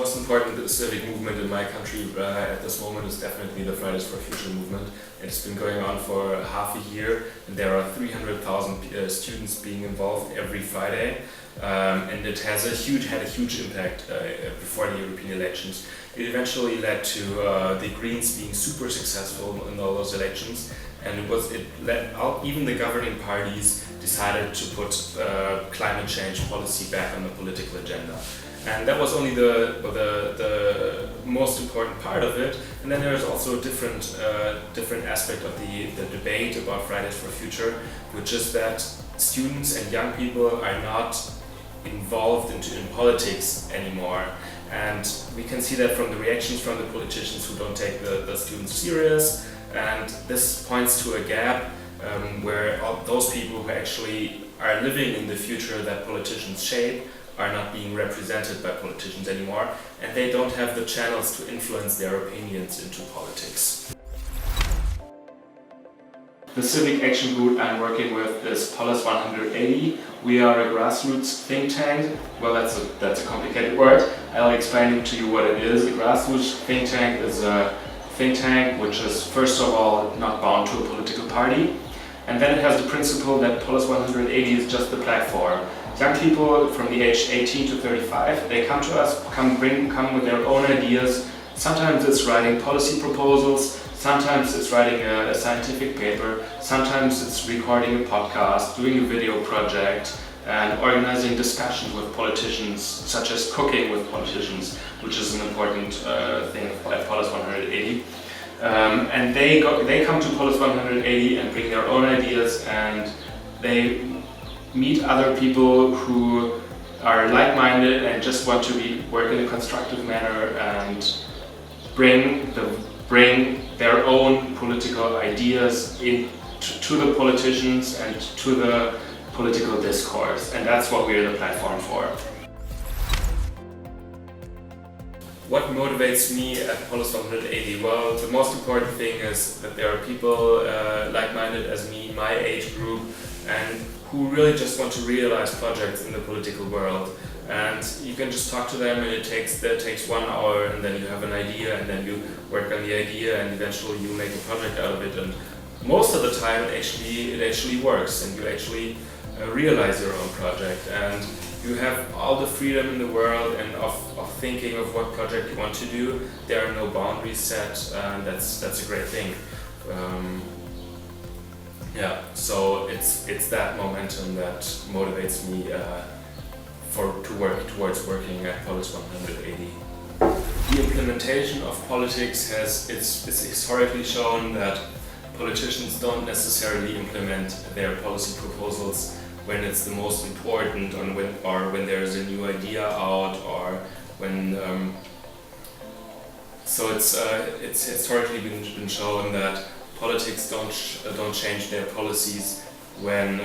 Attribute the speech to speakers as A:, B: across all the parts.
A: most important civic movement in my country at this moment is definitely the Fridays for Future movement. It's been going on for half a year, and there are 300,000 students being involved every Friday, and it has had a huge impact before the European elections. It eventually led to the Greens being super successful in all those elections, and even the governing parties decided to put climate change policy back on the political agenda. And that was only the most important part of it. And then there's also a different aspect of the debate about Fridays for Future, which is that students and young people are not involved in politics anymore. And we can see that from the reactions from the politicians who don't take the students serious. And this points to a gap where all those people who actually are living in the future that politicians shape are not being represented by politicians anymore, and they don't have the channels to influence their opinions into politics. The civic action group I'm working with is Polis180. We are a grassroots think tank. Well, that's a complicated word. I'll explain to you what it is. A grassroots think tank is a think tank which is first of all not bound to a political party, and then it has the principle that Polis180 is just the platform. Young people from the age 18 to 35, they come to us, come with their own ideas. Sometimes it's writing policy proposals, sometimes it's writing a scientific paper, sometimes it's recording a podcast, doing a video project, and organizing discussions with politicians, such as cooking with politicians, which is an important thing at Polis180. And they come to Polis180 and bring their own ideas, and they meet other people who are like-minded and just want to work in a constructive manner and bring their own political ideas to the politicians and to the political discourse, and that's what we're the platform for. What motivates me at Polis180? Well, the most important thing is that there are people like-minded as me, my age group, and who really just want to realize projects in the political world. And you can just talk to them, and it takes 1 hour, and then you have an idea, and then you work on the idea, and eventually you make a project out of it. And most of the time it actually works, and you actually realize your own project, and you have all the freedom in the world and of thinking of what project you want to do. There are no boundaries set, and that's a great thing. Yeah, so it's that momentum that motivates me to work towards working at Polis180. The implementation of politics it's historically shown that politicians don't necessarily implement their policy proposals when it's the most important, or when there's a new idea out, or when so it's historically been shown that politics don't change their policies when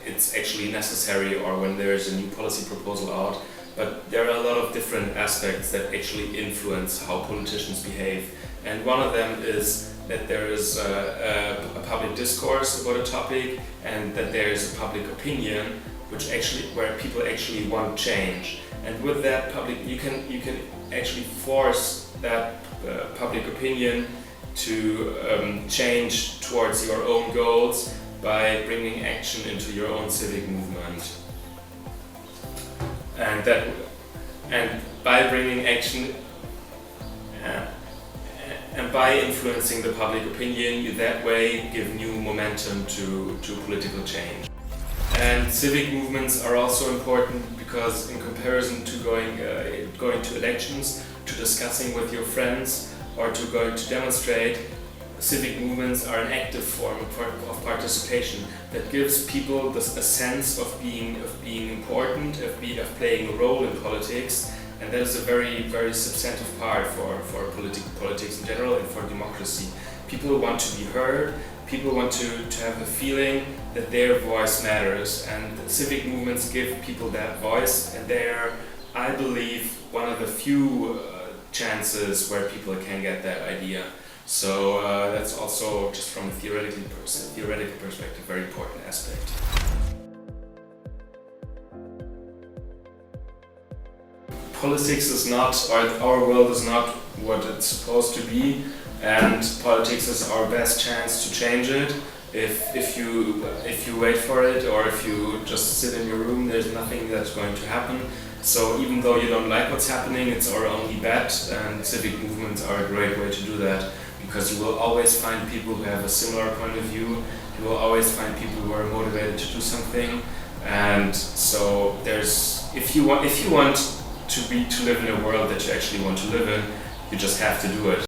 A: it's actually necessary, or when there's a new policy proposal out. But there are a lot of different aspects that actually influence how politicians behave, and one of them is that there is a public discourse about a topic, and that there is a public opinion where people actually want change. And with that you can actually force that public opinion to change towards your own goals by bringing action into your own civic movement. And by bringing action and by influencing the public opinion, you that way give new momentum to political change. And civic movements are also important because, in comparison to going to elections, to discussing with your friends, or to going to demonstrate, civic movements are an active form of participation that gives people a sense of being important, of playing a role in politics, and that is a very, very substantive part for politics in general and for democracy. People want to be heard, people want to have the feeling that their voice matters, and civic movements give people that voice, and they're, I believe, one of the few chances where people can get that idea. So that's also, just from a theoretical perspective, a very important aspect. politics is not, or our world is not what it's supposed to be, and politics is our best chance to change it. If you wait for it, or if you just sit in your room, there's nothing that's going to happen. So even though you don't like what's happening, it's our only bet, and civic movements are a great way to do that, because you will always find people who have a similar point of view. You will always find people who are motivated to do something, and so if you want to live in a world that you actually want to live in, you just have to do it.